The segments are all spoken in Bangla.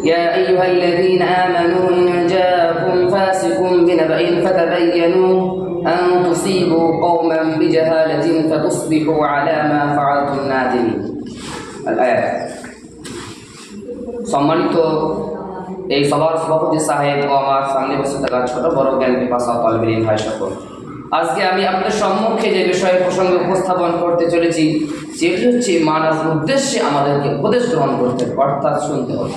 يا أيها الذين آمنوا إن جاءكم فاسق بنبأ فتبينوا أن تصيبوا قوما بجهالة فتصبحوا على ما فعلتم نادمين الآية সম্মানিত এই সবার সভাপতি সাহেব ও আমার সামনে বসে থাকা ছোট বড় জ্ঞান পিপাসা তালিবে ভাই সকল, আজকে আমি আপনাদের সম্মুখে যে বিষয় প্রসঙ্গে উপস্থাপন করতে চলেছি সেটি হচ্ছে মানব উদ্দেশ্যে আমাদেরকে উপদেশ গ্রহণ করতে অর্থাৎ শুনতে হবে।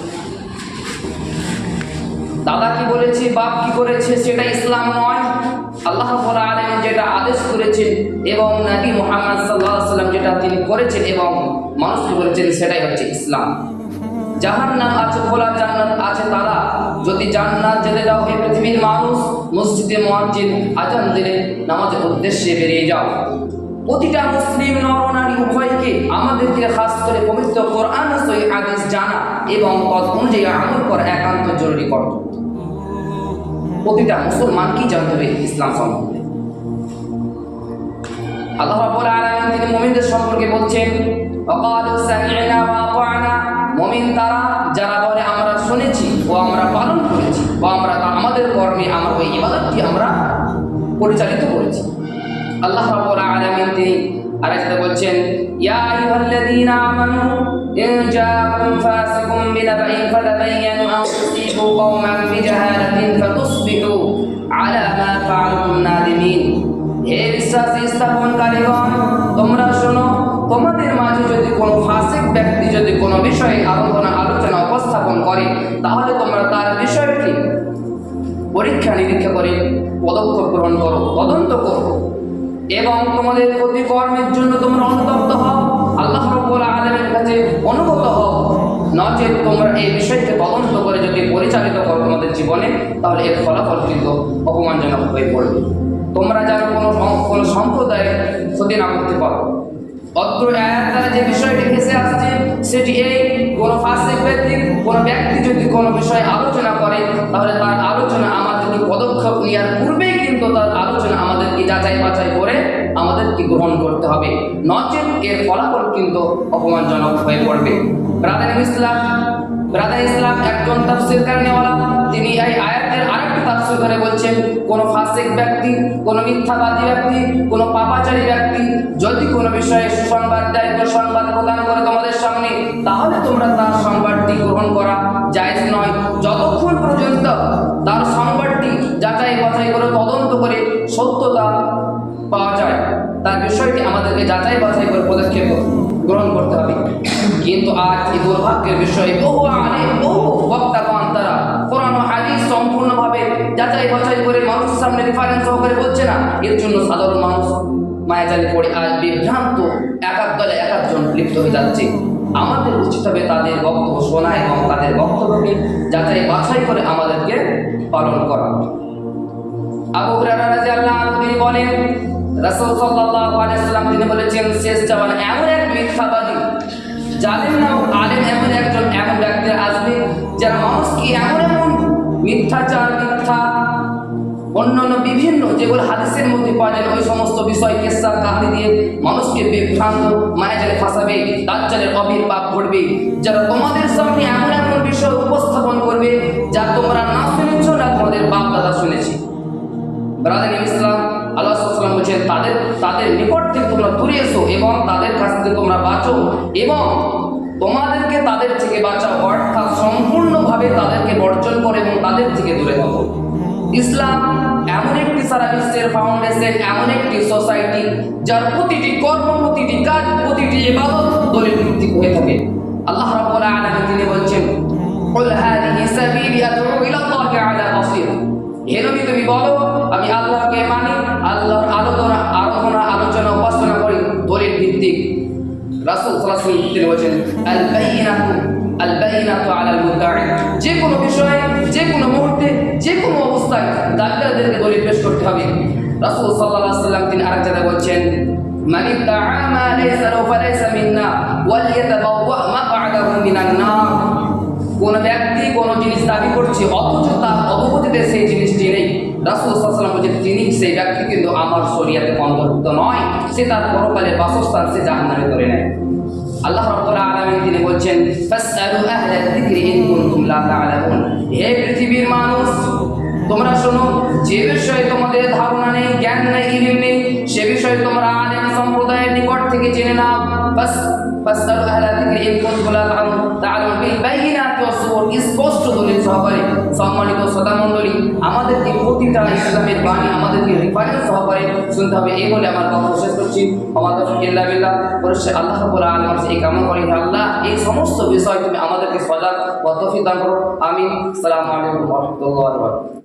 দাদা কি বলেছে, বাপ কি করেছে সেটা ইসলাম নয়। আল্লাহ রাব্বুল আলামিন যেটা আদেশ করেছেন এবং নবী মুহাম্মদ সাল্লাল্লাহু আলাইহি ওয়াসাল্লাম যেটা তিনি করেছেন এবং মানুষকে বলেছেন সেটাই হচ্ছে ইসলাম। জাহান্নাম আছে, খোলা জান্নাত আছে। তারা যদি জান্নাত যেতে যাও, এই পৃথিবীর মানুষ মসজিদে মুয়াজ্জিন আজান দিলে নামাজের উদ্দেশ্যে বেরিয়ে যাও। প্রতিটা মুসলিম নরনারী উভয়কে আমাদেরকে খাস করে পবিত্র কোরআন ও সহিহ হাদিস জানা এবং তদ অনুযায়ী আমল করা একান্ত জরুরি কর্তব্য। প্রতিটা মুসলমান কি জানতে হবে ইসলাম সম্পর্কে। আল্লাহ রাব্বুল আলামিন তিনি মুমিনদের সম্পর্কে বলছেন, ওয়াকালু সামি'না ওয়া আতা'না। মুমিন তারা যারা বলে আমরা শুনেছি ও আমরা পালন করেছি বা আমরা আমাদের কর্মে আমরা ওই ইবাদতটি আমরা পরিচালিত করেছি। আল্লাহ রাব্বুল আলামিন তিনি আরেকটা বলছেন, ইয়া আইয়ুহাল্লাযীনা আমানু ইন জাআকুম ফাসিকুম বিনাবাইন ফাতাবায়ানু আন তুসিবু কওমান বিজাহালাতিন ফাতুসবিহু আলা মা ফাআলতুম নাদিমিন। হে বিশ্বাসী স্থাপনকারীগণ, তোমরা শোনো, তোমাদের মাঝে যদি কোনো ফাসিক ব্যক্তি যদি কোনো বিষয়ে আলোচনা উপস্থাপন করে তাহলে তোমরা তার বিষয়টি পরীক্ষা নিরীক্ষা করে পদক্ষেপ গ্রহণ করো, তদন্ত করো এবং তোমাদের প্রতিকর্মের জন্য তোমরা অনুতপ্ত হও, আল্লাহ রাব্বুল আলামিনের কাছে অনুগত হও। নচেত তোমরা এই বিষয়কে তদন্ত করে যদি পরিচালিত করো তোমাদের জীবনে, তাহলে এর ফলাফল কিন্তু অপমানজনক হয়ে পড়বে। তোমরা যেন কোনো সম্প্রদায়ের ক্ষতি না করতে পারো। অত্র আয়াত দ্বারা যে বিষয়টি ভেসে আসছে সেটি এই, কোনো ফাসিক ব্যক্তি কোনো ব্যক্তি যদি কোনো বিষয়ে আলোচনা করে তাহলে তার আলোচনা আমাদেরকে পদক্ষেপ নেওয়ার পূর্বেই কিন্তু তার আলোচনা আমাদেরকে যাচাই বাছাই করে আমাদেরকে গ্রহণ করতে হবে, নচেত এর ফলাফল কিন্তু অপমানজনক হয়ে পড়বে। ব্রাদার ইসলাম একজন তাফসীরকারীওয়ালা, তিনি এই আয়াতের আরেকটি তাফসীর করে বলছেন, কোনো ফাসিক ব্যক্তি, কোনো মিথ্যাবাদী ব্যক্তি, কোনো পাপাচারী ব্যক্তি যদি কোনো বিষয়ে সুসংবাদ দেয়, সংবাদ প্রদান করে তোমাদের সামনে, তাহলে তোমরা তার সংবাদটি গ্রহণ করা জায়েজ নয় যতক্ষণ পর্যন্ত তার সংবাদটি যাচাই বাছাই করে তদন্ত করে সত্যতা পাওয়া যায়। তার বিষয়টি আমাদেরকে যাচাই বাছাই করে পদক্ষেপ গ্রহণ করতে হবে। কিন্তু আজ এই দুর্ভাগ্যের বিষয়ে বহু বক্তাগণ তারা কোরআন ও হাদিস সম্পূর্ণভাবে যাচাই বাছাই করে মানুষের সামনে রেফারেন্স সহকারে বলছে না। এর জন্য সাধারণ মানুষ মায়াজালে পড়ে আজ বিভ্রান্ত এক দলে এক একজন লিপ্ত হয়ে যাচ্ছে। আমাদের উচিত হবে তাদের বক্তব্য শোনা এবং তাদের বক্তব্যকে যাচাই বাছাই করে আমাদেরকে পালন করা। আবু হুরায়রা রাদিয়াল্লাহু আনহু তিনি বলেন, রাসূল সাল্লাল্লাহু আলাইহি ওয়াসাল্লাম তিনি বলেছেন, শেষ জামানায় এমন এক মিথ্যাবাদী জালেম নামক আলেম এমন ব্যক্তি আসবে যারা মানুষকে এমন মিথ্যাচার, মিথ্যা অন্যান্য বিভিন্ন যেগুলো হাদিসের মধ্যে পাওয়া যায় ওই সমস্ত বিষয় কিসসা কাহিনী দিয়ে মানুষকে বিভ্রান্ত মায়াজালে ফাঁসাবে, দাজ্জালের আবির্ভাব ঘটবে, যারা তোমাদের সামনে এমন বিষয় উপস্থাপন করবে যা তোমরা না শুনেছ না তোমাদের বাপ দাদা শুনেছি। ব্রাদার ইসলাম আল্লাহ সাল্লাল্লাহু আলাইহি ওয়াসাল্লাম বলেছেন, তাদের নিকট থেকে তোমরা দূরে এসো এবং তাদের কাছ থেকে তোমরা বাঁচো এবং তোমাদেরকে তাদের থেকে বাঁচাও, অর্থাৎ সম্পূর্ণভাবে তাদেরকে বর্জন করো এবং তাদের থেকে দূরে থাকো। ইসলাম এমন একটি সারা বিশ্বের ফাউন্ডেশন, এমন একটি সোসাইটি যার প্রতিটি কর্ম, প্রতিটি কাজ, প্রতিটি ইবাদত দলিল ভিত্তিক হয়ে থাকে। আল্লাহ রাব্বুল আলামিন তিনি বলছেন, কুল হাযিহি সাবিলি আদউ ইলা আল্লাহি আলা বাসীর। হে নবী তুমি বলো, আমি আল্লাহকে মানি, আল্লাহর আলোচনা উপাসনা করি দলিল ভিত্তিক। রাসূল সাল্লাল্লাহু আলাইহি ওয়াসাল্লাম তিনি বলেছেন, আল বাইনাতু আলাল মুদ্দাঈ। যে কোনো বিষয়ে, যে কোনো মুহূর্তে, যে কোনো অবস্থায় দাবিদারদেরকে দলিল পেশ করতে হবে। রাসূল সাল্লাল্লাহু আলাইহি ওয়াসাল্লাম তিনি আরেক জায়গায় বলছেন, মান ইদ্দাআ মা লাইসা লাহু ফালাইসা মিন্না ওয়াল ইয়াতাবাওয়া মাকআদাহু মিনান নার। কোন ব্যক্তি কোনো জিনিস দাবি করছে অথচ তার অবগতিতে সেই জিনিসটি নেই, রাসূল সাল্লাল্লাহু আলাইহি ওয়াসাল্লাম বলেছেন তিনি সেই ব্যক্তি কিন্তু আমার শরীয়তে অন্তর্ভুক্ত নয়, সে তার পরকালের বাসস্থান সে জাহান্নামে করে নেয়। আল্লাহ রাব্বুল আলামিন তিনি বলছেন ফাসআলু আহলা যিকরি ইন কুনতুম লা তা'লামুন। হে পৃথিবীর মানুষ, তোমরা শোনো, যে বিষয়ে তোমাদের ধারণা নেই, জ্ঞান নেই, ইলম নেই, সে বিষয়ে তোমরা আলেম সম্প্রদায়ের নিকট থেকে জেনে নাও। ফাসআলু আহলা যিকরি ইন কুনতুম লা তা'লামুন বিল বাইয়িনাতি ওয়াস সুবুর, স্পষ্ট দলিল সহকারে। সম্মানিত শ্রোতা মণ্ডলী, আমাদেরকে প্রতিটা ইসলামের বাণী আমাদেরকে রেফারেন্স সহকারে শুনতে হবে। এই বলে আমার কথা শেষ করছি। আমাদের ইল্লা বিল্লাহ, পরিশেষে আল্লাহ রাব্বুল আলামিন এই কামনা করি, হে আল্লাহ এই সমস্ত বিষয় তুমি আমাদেরকে সজাগ ও তৌফিক দান করো। আমিন। আসসালামু আলাইকুম ওয়া রাহমাতুল্লাহি ওয়া বারাকাতুহু।